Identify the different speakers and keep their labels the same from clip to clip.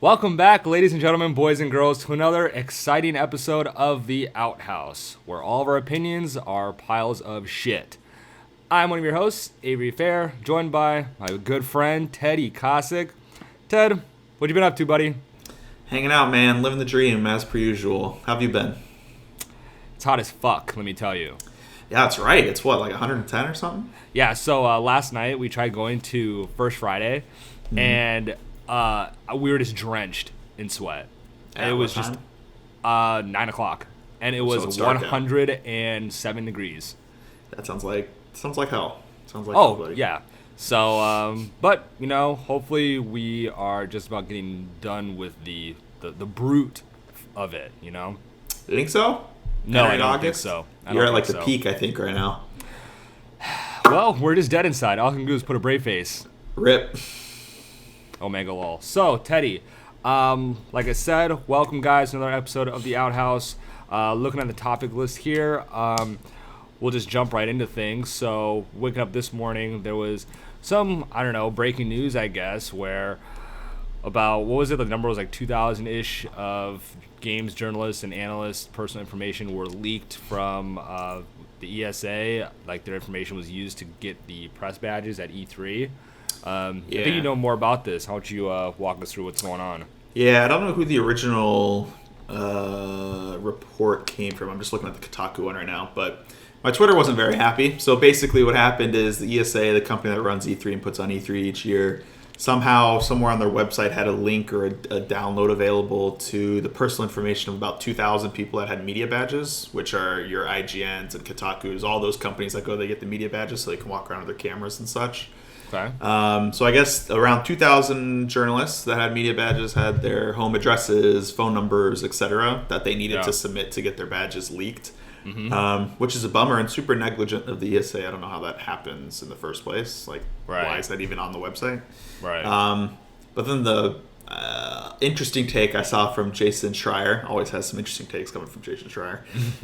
Speaker 1: Welcome back, ladies and gentlemen, boys and girls, to another exciting episode of the Outhouse, where all of our opinions are piles of shit. I'm one of your hosts, Avery Fair, joined by my good friend, Teddy Cossack. Ted, what you been up to, buddy?
Speaker 2: Hanging out, man. Living the dream, as per usual. How have you been?
Speaker 1: It's hot as fuck, let me tell you.
Speaker 2: Yeah, that's right. It's what, like 110 or something?
Speaker 1: Yeah, so last night we tried going to First Friday, and we were just drenched in sweat.
Speaker 2: At
Speaker 1: it was
Speaker 2: what
Speaker 1: just
Speaker 2: time?
Speaker 1: 9 o'clock, and it
Speaker 2: So
Speaker 1: was
Speaker 2: it's dark out.
Speaker 1: 107 degrees.
Speaker 2: That sounds like hell. Sounds like
Speaker 1: Oh,
Speaker 2: hell, buddy.
Speaker 1: yeah. So, but, hopefully we are just about getting done with the brute of it,
Speaker 2: You think so?
Speaker 1: No, I
Speaker 2: Entering
Speaker 1: don't think
Speaker 2: August?
Speaker 1: so. I
Speaker 2: You're
Speaker 1: don't
Speaker 2: at like
Speaker 1: think
Speaker 2: the
Speaker 1: so.
Speaker 2: peak, I think, right now.
Speaker 1: Well, we're just dead inside. All I can do is put a brave face.
Speaker 2: Rip.
Speaker 1: Omega lol. So, Teddy, like I said, welcome, guys, to another episode of the Outhouse. Looking at the topic list here, we'll just jump right into things. So, waking up this morning, there was some, breaking news, I guess, where about, what was it? The number was like 2,000-ish of games journalists and analysts' personal information were leaked from the ESA. Like, their information was used to get the press badges at E3. I think you know more about this. How don't you walk us through what's going on?
Speaker 2: Yeah, I don't know who the original report came from. I'm just looking at the Kotaku one right now, but my Twitter wasn't very happy. So basically what happened is the ESA, the company that runs E3 and puts on E3 each year, somehow, somewhere on their website had a link or a download available to the personal information of about 2,000 people that had media badges, which are your IGNs and Kotakus, all those companies that they get the media badges so they can walk around with their cameras and such.
Speaker 1: Okay.
Speaker 2: So I guess around 2,000 journalists that had media badges had their home addresses, phone numbers, etc. that they needed to submit to get their badges leaked, which is a bummer and super negligent of the ESA. I don't know how that happens in the first place. Like, why is that even on the website?
Speaker 1: Right.
Speaker 2: But then the interesting take I saw from Jason Schreier, always has some interesting takes coming from Jason Schreier,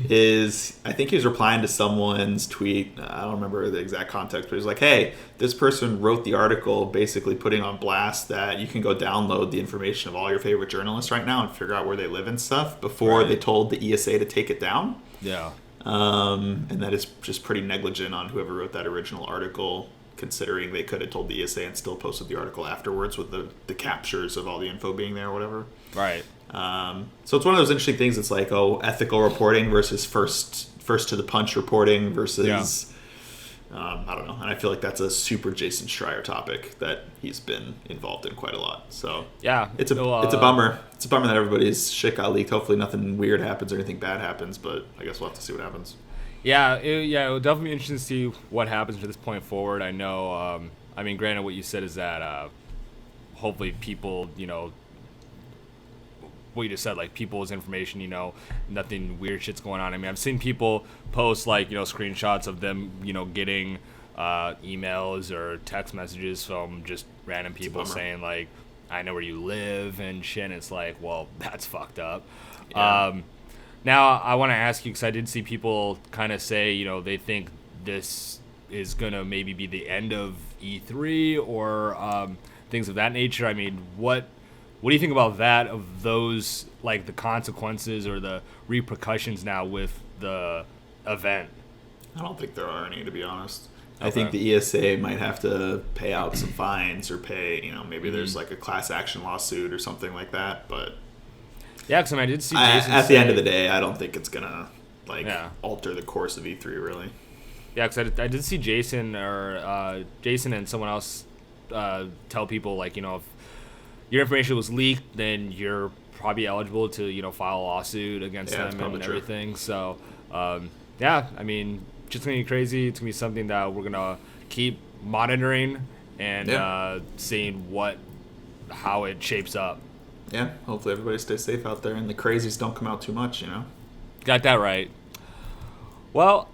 Speaker 2: is I think he was replying to someone's tweet. I don't remember the exact context, but he's like, hey, this person wrote the article basically putting on blast that you can go download the information of all your favorite journalists right now and figure out where they live and stuff before they told the ESA to take it down.
Speaker 1: Yeah.
Speaker 2: And that is just pretty negligent on whoever wrote that original article, considering they could have told the ESA and still posted the article afterwards with the captures of all the info being there or whatever.
Speaker 1: Right.
Speaker 2: So it's one of those interesting things. It's like, ethical reporting versus first to the punch reporting versus, I don't know. And I feel like that's a super Jason Schreier topic that he's been involved in quite a lot. So
Speaker 1: yeah,
Speaker 2: it's a bummer. It's a bummer that everybody's shit got leaked. Hopefully nothing weird happens or anything bad happens, but I guess we'll have to see what happens.
Speaker 1: Yeah, it'll definitely be interesting to see what happens from this point forward. I know, granted, what you said is that hopefully people, what you just said, like people's information, nothing weird shit's going on. I mean, I've seen people post like, screenshots of them, getting emails or text messages from just random people saying like, I know where you live and shit. And it's like, well, that's fucked up.
Speaker 2: Yeah.
Speaker 1: Now, I want to ask you, because I did see people kind of say, they think this is going to maybe be the end of E3 or things of that nature. I mean, what do you think about that, of those, like, the consequences or the repercussions now with the event?
Speaker 2: I don't think there are any, to be honest.
Speaker 1: Okay.
Speaker 2: I think the ESA might have to pay out some fines or pay, maybe there's like a class action lawsuit or something like that, but...
Speaker 1: Yeah, because I did see Jason
Speaker 2: at the end of the day, I don't think it's gonna alter the course of E3 really.
Speaker 1: Yeah, because I did see Jason and someone else tell people like, if your information was leaked, then you're probably eligible to file a lawsuit against them and everything. True. So just gonna be crazy. It's gonna be something that we're gonna keep monitoring and seeing how it shapes up.
Speaker 2: Yeah, hopefully everybody stays safe out there and the crazies don't come out too much,
Speaker 1: Got that right. Well,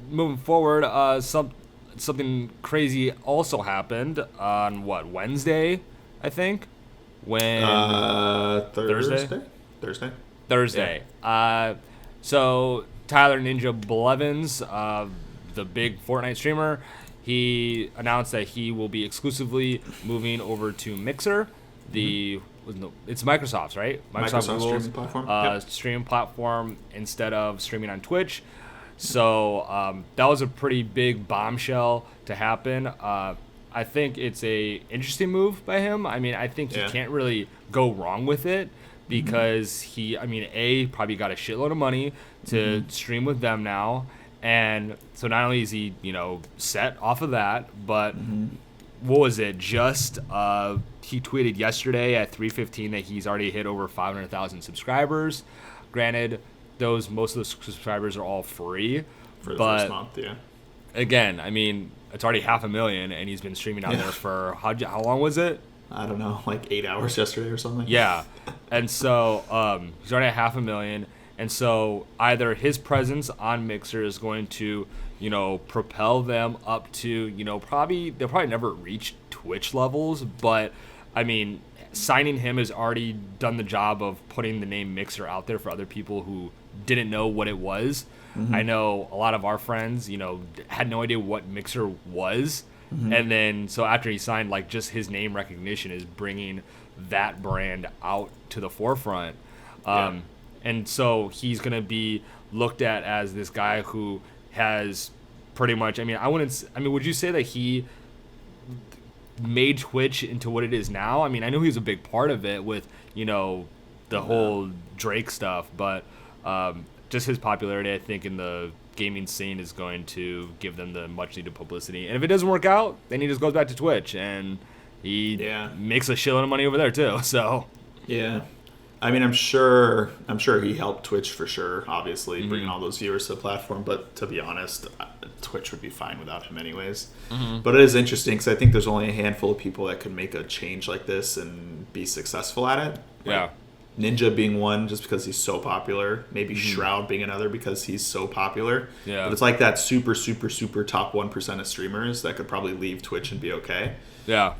Speaker 1: moving forward, something crazy also happened on, Wednesday, I think? When
Speaker 2: Thursday?
Speaker 1: Thursday. Yeah. So Tyler Ninja Blevins, the big Fortnite streamer, he announced that he will be exclusively moving over to Mixer, the it's Microsoft's, right?
Speaker 2: Microsoft
Speaker 1: Google's
Speaker 2: streaming platform.
Speaker 1: streaming platform instead of streaming on Twitch. So that was a pretty big bombshell to happen. I think it's a interesting move by him. I mean, I think he can't really go wrong with it because he probably got a shitload of money to stream with them now. And so not only is he, set off of that, but what was it? Just he tweeted yesterday at 3:15 that he's already hit over 500,000 subscribers. Granted, most of those subscribers are all free
Speaker 2: for the first month. Yeah.
Speaker 1: Again, I mean, it's already 500,000, and he's been streaming out there for how long was it?
Speaker 2: I don't know, like 8 hours yesterday or something.
Speaker 1: Yeah, and so he's already at 500,000. And so either his presence on Mixer is going to, propel them up to, they'll probably never reach Twitch levels. But, I mean, signing him has already done the job of putting the name Mixer out there for other people who didn't know what it was. I know a lot of our friends, had no idea what Mixer was. And then, so after he signed, like, just his name recognition is bringing that brand out to the forefront. And so he's going to be looked at as this guy who has pretty much, would you say that he made Twitch into what it is now? I mean, I know he was a big part of it with, the whole Drake stuff, but just his popularity, I think, in the gaming scene is going to give them the much needed publicity. And if it doesn't work out, then he just goes back to Twitch and he makes a shitload of money over there too. So
Speaker 2: yeah. I mean, I'm sure he helped Twitch for sure, obviously, bringing all those viewers to the platform. But to be honest, Twitch would be fine without him anyways. But it is interesting because I think there's only a handful of people that can make a change like this and be successful at it.
Speaker 1: Yeah.
Speaker 2: Ninja being one just because he's so popular. Maybe Shroud being another because he's so popular.
Speaker 1: Yeah.
Speaker 2: But it's like that super, super, super top 1% of streamers that could probably leave Twitch and be okay.
Speaker 1: Yeah.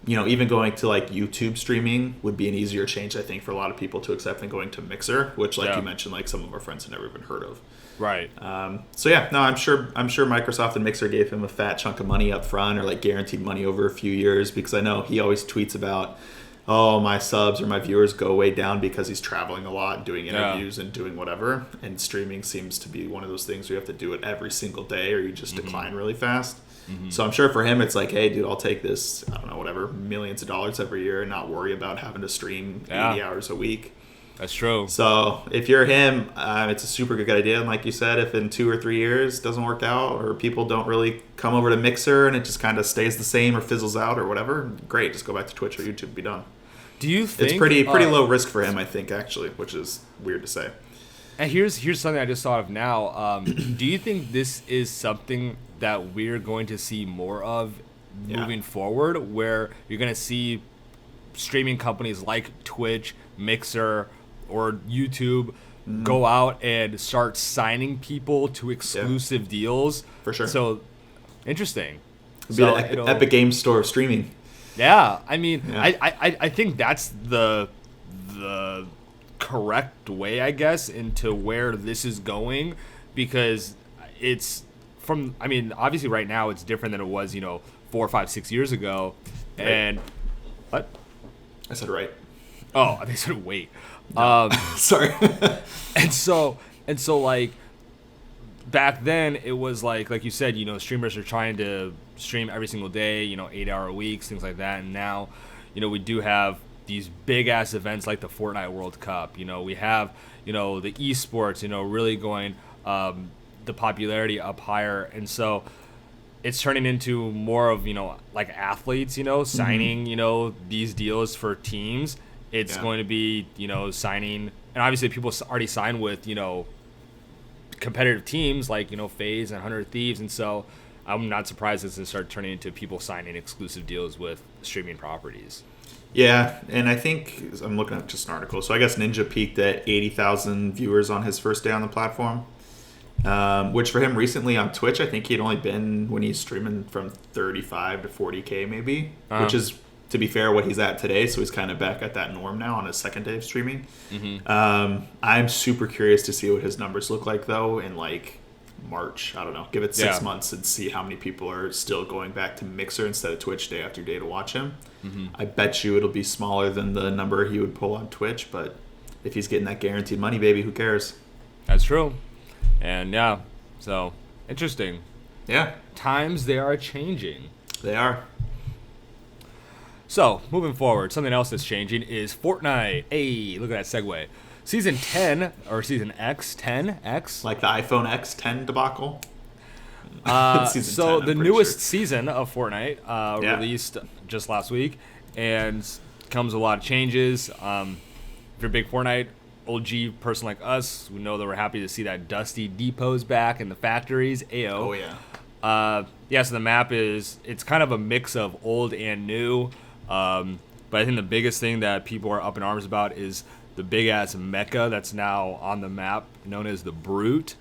Speaker 2: Even going to like YouTube streaming would be an easier change, I think, for a lot of people to accept than going to Mixer, which, like you mentioned, like some of our friends have never even heard of.
Speaker 1: Right.
Speaker 2: I'm sure Microsoft and Mixer gave him a fat chunk of money up front or like guaranteed money over a few years because I know he always tweets about, oh, my subs or my viewers go way down because he's traveling a lot and doing interviews and doing whatever. And streaming seems to be one of those things where you have to do it every single day or you just decline really fast. So I'm sure for him it's like, hey, dude, I'll take this, I don't know, whatever, millions of dollars every year and not worry about having to stream 80 hours a week.
Speaker 1: That's true.
Speaker 2: So if you're him, it's a super good idea. And like you said, if in 2 or 3 years it doesn't work out or people don't really come over to Mixer and it just kind of stays the same or fizzles out or whatever, great, just go back to Twitch or YouTube and be done.
Speaker 1: Do you think...
Speaker 2: It's pretty low risk for him, I think, actually, which is weird to say.
Speaker 1: And here's something I just thought of now. Do you think this is something that we're going to see more of moving forward, where you're going to see streaming companies like Twitch, Mixer, or YouTube go out and start signing people to exclusive deals?
Speaker 2: For sure.
Speaker 1: So, interesting.
Speaker 2: It'll be the Epic Games Store of streaming.
Speaker 1: Yeah, I mean, I think that's the correct way, I guess, into where this is going, because it's from, I mean, obviously right now it's different than it was, 4, 5, 6 years ago. Right. And what?
Speaker 2: I said right.
Speaker 1: Oh, I think I said wait.
Speaker 2: No. Sorry.
Speaker 1: and so like back then it was like you said, streamers are trying to stream every single day, 8-hour weeks, things like that. And now, we do have these big ass events like the Fortnite World Cup. We have, the esports, really going the popularity up higher. And so it's turning into more of, like athletes, signing, these deals for teams. It's going to be, signing, and obviously people already sign with, competitive teams like, FaZe and 100 Thieves. And so I'm not surprised it's going to start turning into people signing exclusive deals with streaming properties.
Speaker 2: Yeah, and I think I'm looking at just an article. So I guess Ninja peaked at 80,000 viewers on his first day on the platform, which for him recently on Twitch, I think he'd only been when he's streaming from 35 to 40K maybe, which is, to be fair, what he's at today. So he's kind of back at that norm now on his second day of streaming. I'm super curious to see what his numbers look like though in like March. I don't know. Give it 6 months and see how many people are still going back to Mixer instead of Twitch day after day to watch him. I bet you it'll be smaller than the number he would pull on Twitch, but if he's getting that guaranteed money, baby, who cares?
Speaker 1: That's true. And yeah, so interesting.
Speaker 2: Yeah.
Speaker 1: Times, they are changing.
Speaker 2: They are.
Speaker 1: So, moving forward, something else that's changing is Fortnite. Hey, look at that segue. Season 10, or Season X, 10X.
Speaker 2: Like the iPhone X10 debacle?
Speaker 1: So, the newest season of Fortnite released just last week and comes with a lot of changes. If you're a big Fortnite OG person like us, we know that we're happy to see that Dusty Depot's back in the factories. Ayo.
Speaker 2: Oh, yeah.
Speaker 1: So the map it's kind of a mix of old and new. But I think the biggest thing that people are up in arms about is the big-ass mecha that's now on the map, known as the Brute.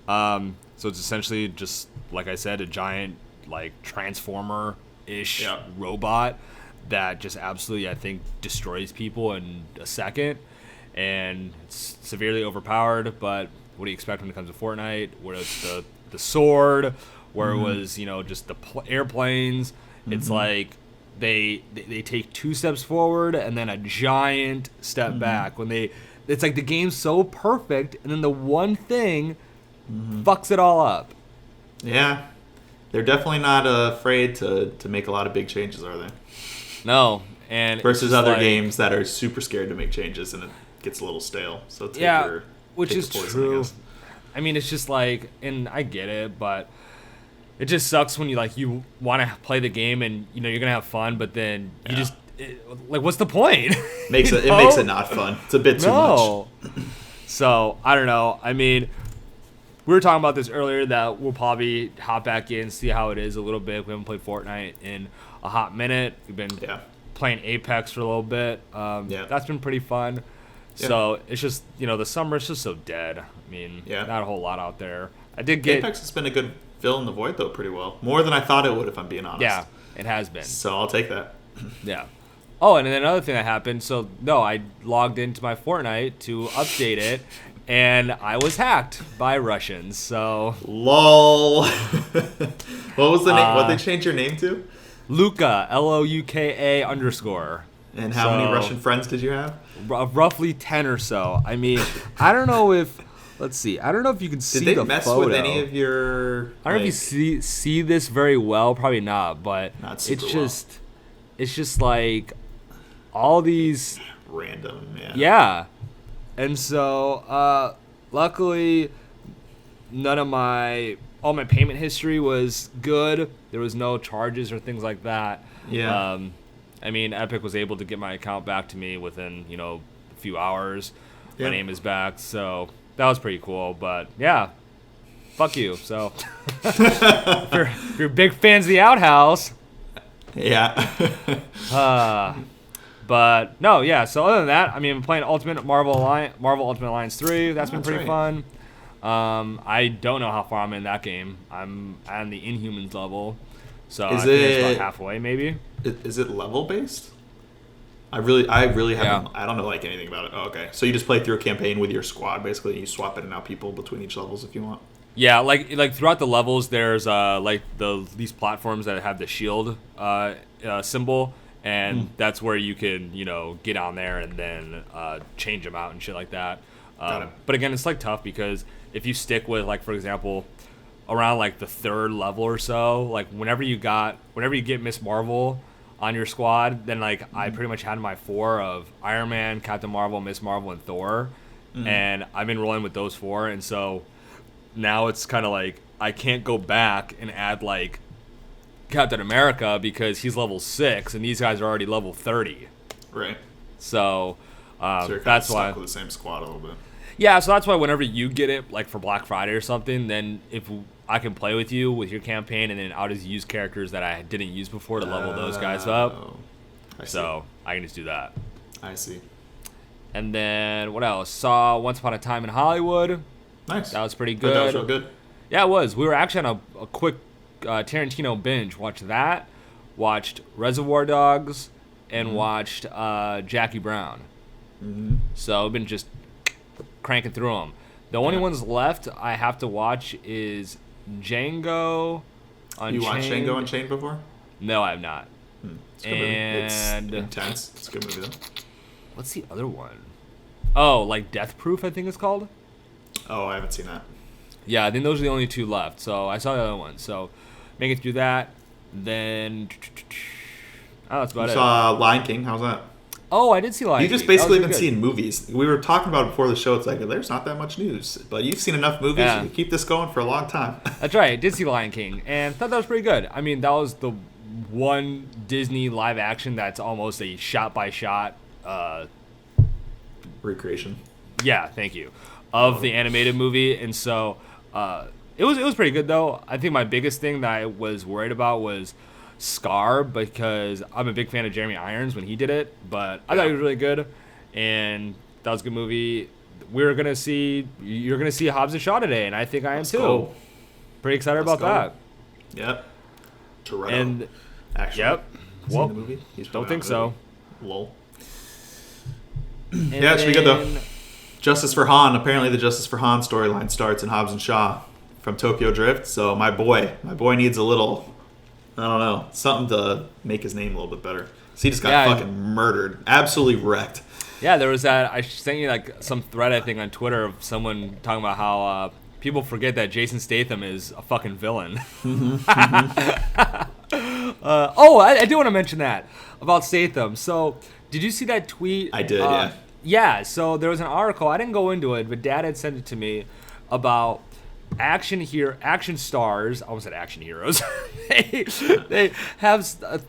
Speaker 1: So it's essentially just, like I said, a giant, like, transformer-ish robot that just absolutely, I think, destroys people in a second. And it's severely overpowered, but what do you expect when it comes to Fortnite? Where it's the sword, where it was, just the airplanes. It's like they take 2 steps forward and then a giant step back. It's like the game's so perfect, and then the one thing fucks it all up.
Speaker 2: Yeah. They're definitely not afraid to make a lot of big changes, are they?
Speaker 1: No. And
Speaker 2: versus other games that are super scared to make changes, and it gets a little stale. So
Speaker 1: which is true. I mean, it's just like, and I get it, but it just sucks when you want to play the game and you're gonna have fun, but then you just what's the point?
Speaker 2: It makes it not fun. It's a bit too much.
Speaker 1: So I don't know. I mean, we were talking about this earlier that we'll probably hop back in, see how it is a little bit. We haven't played Fortnite in a hot minute. We've been playing Apex for a little bit. That's been pretty fun. Yeah. So it's just, the summer is just so dead. I mean, not a whole lot out there. I did get
Speaker 2: Apex has been a good fill in the void though, pretty well. More than I thought it would, if I'm being honest.
Speaker 1: Yeah, it has been.
Speaker 2: So I'll take that.
Speaker 1: Yeah. Oh, and then another thing that happened. So I logged into my Fortnite to update it, and I was hacked by Russians. So
Speaker 2: lol. What was the name? What did they change your name to?
Speaker 1: Luka, LOUKA_.
Speaker 2: And how many Russian friends did you have?
Speaker 1: Roughly 10 or so. I mean, I don't know if. Let's see. I don't know if you can see the photo.
Speaker 2: Did they mess with any of your?
Speaker 1: I don't know if you see this very well. Probably not. But
Speaker 2: not super
Speaker 1: it's just like all these
Speaker 2: random.
Speaker 1: Yeah. And so, luckily, all my payment history was good. There was no charges or things like that.
Speaker 2: Yeah.
Speaker 1: I mean, Epic was able to get my account back to me within, a few hours. Yeah. My name is back, so that was pretty cool. But yeah, fuck you. So if you're big fans of the Outhouse,
Speaker 2: yeah.
Speaker 1: But no, yeah. So other than that, I mean, I'm playing Marvel Ultimate Alliance 3. That's been pretty fun. I don't know how far I'm in that game. I'm on the Inhumans level, so I think it's about halfway, maybe.
Speaker 2: Is it level based? I really haven't. Yeah. I don't know anything about it. Oh, okay, so you just play through a campaign with your squad basically, and you swap in and out people between each levels if you want.
Speaker 1: Yeah, like throughout the levels, there's these platforms that have the shield symbol, and that's where you can get on there and then change them out and shit like that. But again, it's tough because if you stick with for example, around the 3rd level or so, whenever you get Miss Marvel on your squad, then I pretty much had my 4 of Iron Man, Captain Marvel, Miss Marvel, and Thor, and I've been rolling with those 4, and so now it's kind of I can't go back and add Captain America because he's level 6 and these guys are already level 30.
Speaker 2: Right.
Speaker 1: So
Speaker 2: you're
Speaker 1: that's why
Speaker 2: stuck with the same squad a little bit.
Speaker 1: Yeah, so that's why whenever you get it for Black Friday or something, then if I can play with you with your campaign, and then I'll just use characters that I didn't use before to level those guys up. So I can just do that.
Speaker 2: I see.
Speaker 1: And then what else? Saw Once Upon a Time in Hollywood.
Speaker 2: Nice.
Speaker 1: That was pretty good.
Speaker 2: That was real good.
Speaker 1: Yeah, it was. We were actually on a quick Tarantino binge. Watched that. Watched Reservoir Dogs, and watched Jackie Brown. So I've been just cranking through them. The only ones left I have to watch is Django Unchained.
Speaker 2: You watched Django Unchained before?
Speaker 1: No, I have not.
Speaker 2: It's a good movie. It's intense. It's a good movie, though.
Speaker 1: What's the other one? Oh, like Death Proof, I think it's called.
Speaker 2: Oh, I haven't seen that.
Speaker 1: Yeah, I think those are the only two left. So I saw the other one. So make it through that. Then oh, that's about
Speaker 2: You
Speaker 1: it.
Speaker 2: saw Lion King. How's that?
Speaker 1: Oh, I did see Lion
Speaker 2: You
Speaker 1: King.
Speaker 2: just basically been
Speaker 1: good.
Speaker 2: seeing movies. We were talking about it before the show. It's like, there's not that much news. But you've seen enough movies.
Speaker 1: Yeah.
Speaker 2: You keep this going for a long time.
Speaker 1: That's right. I did see Lion King and thought that was pretty good. I mean, that was the one Disney live action that's almost a shot by shot.
Speaker 2: Recreation.
Speaker 1: Yeah, thank you. Of the animated movie, and so it was pretty good though. I think my biggest thing that I was worried about was Scar, because I'm a big fan of Jeremy Irons when he did it, but I thought he was really good, and that was a good movie. You're gonna see Hobbs and Shaw today, and I think I am
Speaker 2: Let's
Speaker 1: too.
Speaker 2: go.
Speaker 1: Pretty excited
Speaker 2: Let's
Speaker 1: about
Speaker 2: go. Yep. Toretto.
Speaker 1: And
Speaker 2: actually.
Speaker 1: yep.
Speaker 2: Seen
Speaker 1: Well,
Speaker 2: the movie? He's
Speaker 1: don't
Speaker 2: probably
Speaker 1: think
Speaker 2: not in the
Speaker 1: so.
Speaker 2: movie. Lol.
Speaker 1: And
Speaker 2: Yeah, it should be good though.
Speaker 1: then-
Speaker 2: Justice for Han. Apparently, the Justice for Han storyline starts in Hobbs and Shaw from Tokyo Drift. So my boy needs a little, I don't know, something to make his name a little bit better. So he just got fucking murdered, absolutely wrecked.
Speaker 1: Yeah, there was that. I sent you like some thread I think on Twitter of someone talking about how people forget that Jason Statham is a fucking villain. I do want to mention that about Statham. So, did you see that tweet?
Speaker 2: I did, yeah.
Speaker 1: Yeah, so there was an article. I didn't go into it, but Dad had sent it to me about action stars. I almost said action heroes. they have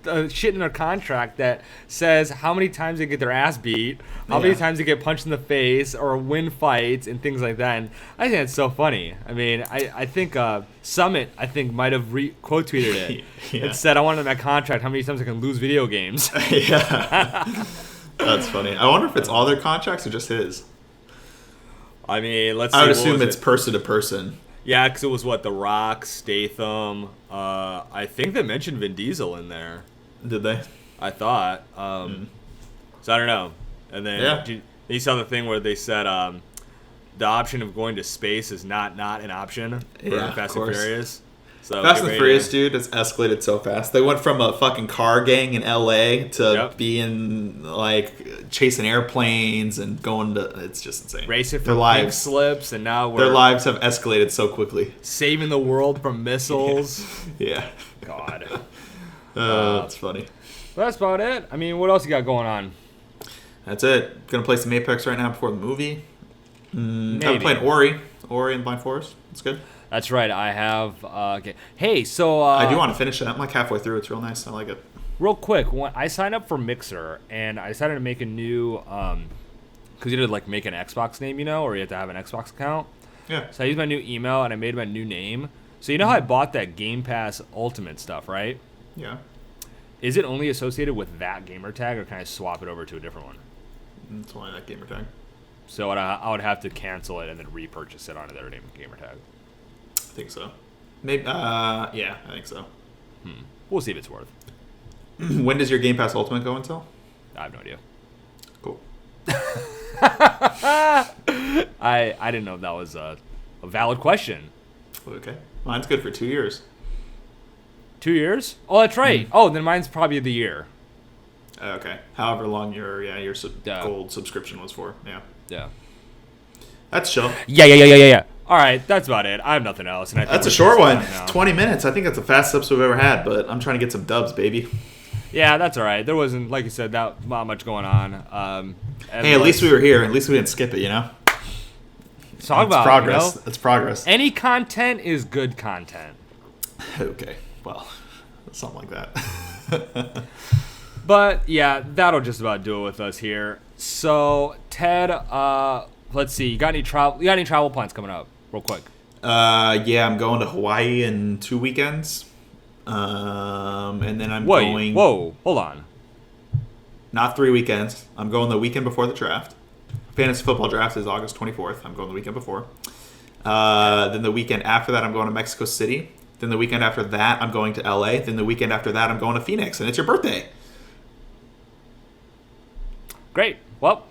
Speaker 1: a shit in their contract that says how many times they get their ass beat, how many times they get punched in the face, or win fights and things like that. And I think it's so funny. I mean, I think Summit might have quote tweeted it.
Speaker 2: Yeah.
Speaker 1: It said, "I want in my contract how many times I can lose video games."
Speaker 2: Yeah. That's funny. I wonder if it's all their contracts or just his.
Speaker 1: I mean, let's see.
Speaker 2: I would
Speaker 1: what
Speaker 2: assume
Speaker 1: was
Speaker 2: it's
Speaker 1: it?
Speaker 2: person to person.
Speaker 1: Yeah, because it was The Rock, Statham. I think they mentioned Vin Diesel in there.
Speaker 2: Did they?
Speaker 1: I thought. So I don't know. And then you saw the thing where they said the option of going to space is not an option for Fast and Furious. So
Speaker 2: Fast and Furious, dude, has escalated so fast. They went from a fucking car gang in LA to being like chasing airplanes and going to. It's just insane.
Speaker 1: Racing
Speaker 2: their
Speaker 1: from
Speaker 2: lives,
Speaker 1: pink slips, and now
Speaker 2: their lives have escalated so quickly.
Speaker 1: Saving the world from missiles.
Speaker 2: Yeah.
Speaker 1: God.
Speaker 2: That's funny.
Speaker 1: Well, that's about it. I mean, what else you got going on?
Speaker 2: That's it. Gonna play some Apex right now before the movie. I'm
Speaker 1: Maybe.
Speaker 2: playing Ori and Blind Forest. It's good.
Speaker 1: That's right. I have. Okay. Hey, so
Speaker 2: I do want to finish it. I'm like halfway through. It's real nice. I like it.
Speaker 1: real quick, when I signed up for Mixer and I decided to make a new, because you had to like make an Xbox name, or you have to have an Xbox account.
Speaker 2: Yeah.
Speaker 1: So I used my new email and I made my new name. So you know how I bought that Game Pass Ultimate stuff, right?
Speaker 2: Yeah.
Speaker 1: Is it only associated with that gamer tag, or can I swap it over to a different one?
Speaker 2: That's why that gamer tag.
Speaker 1: So I would have to cancel it and then repurchase it onto their gamer tag.
Speaker 2: I think so. Maybe. Yeah, I think so.
Speaker 1: We'll see if it's worth.
Speaker 2: When does your Game Pass Ultimate go until?
Speaker 1: I have no idea.
Speaker 2: Cool.
Speaker 1: I didn't know if that was a valid question.
Speaker 2: Okay. Mine's good for 2 years.
Speaker 1: 2 years? Oh, that's right. Oh, then mine's probably the year.
Speaker 2: Okay. However long your gold subscription was for. Yeah.
Speaker 1: Yeah.
Speaker 2: That's chill.
Speaker 1: Yeah. All right, that's about it. I have nothing else. And I think
Speaker 2: That's a
Speaker 1: we're
Speaker 2: short
Speaker 1: just
Speaker 2: one.
Speaker 1: done now.
Speaker 2: 20 minutes. I think that's the fastest episode we've ever had, but I'm trying to get some dubs, baby.
Speaker 1: Yeah, that's all right. There wasn't, like you said, not much going on.
Speaker 2: Hey, at least we were here. At least we didn't skip it,
Speaker 1: Talk
Speaker 2: That's
Speaker 1: about
Speaker 2: progress.
Speaker 1: it,
Speaker 2: That's progress.
Speaker 1: Any content is good content.
Speaker 2: Okay. Well, something like that.
Speaker 1: But yeah, that'll just about do it with us here. So Ted, let's see. You got any travel plans coming up, real quick?
Speaker 2: Yeah, I'm going to Hawaii in 2 weekends. And then I'm going.
Speaker 1: Whoa, hold on.
Speaker 2: Not 3 weekends. I'm going the weekend before the draft. Fantasy football draft is August 24th. I'm going the weekend before. Then the weekend after that, I'm going to Mexico City. Then the weekend after that, I'm going to LA. Then the weekend after that, I'm going to Phoenix. And it's your birthday.
Speaker 1: Great. Well,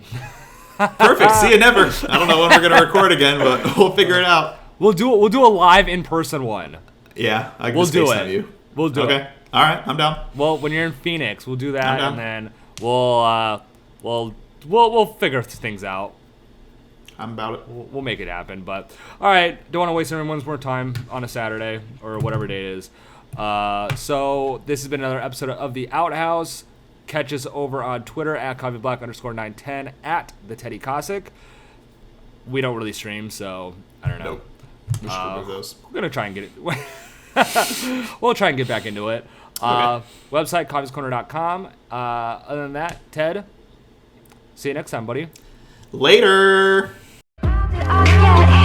Speaker 2: Perfect. See you never. I don't know when we're gonna record again, but we'll figure it out.
Speaker 1: We'll do a live in-person one.
Speaker 2: Yeah, I can
Speaker 1: We'll
Speaker 2: just
Speaker 1: do
Speaker 2: FaceTime
Speaker 1: it.
Speaker 2: you.
Speaker 1: We'll do it.
Speaker 2: Okay. All right. I'm down.
Speaker 1: Well, when you're in Phoenix, we'll do that,
Speaker 2: I'm
Speaker 1: and
Speaker 2: down.
Speaker 1: then we'll figure things out.
Speaker 2: I'm about it.
Speaker 1: We'll make it happen. But all right, don't want to waste everyone's more time on a Saturday or whatever day it is. So this has been another episode of the Outhouse. Catch us over on Twitter at coffeeblack_910 at the Teddy Cossack. We don't really stream, so I don't know.
Speaker 2: Nope. We should remove those.
Speaker 1: We're gonna try and get it. We'll try and get back into it.
Speaker 2: Okay.
Speaker 1: Website coffeescorner.com. Other than that, Ted, see you next time, buddy.
Speaker 2: Later.
Speaker 3: How did I get here?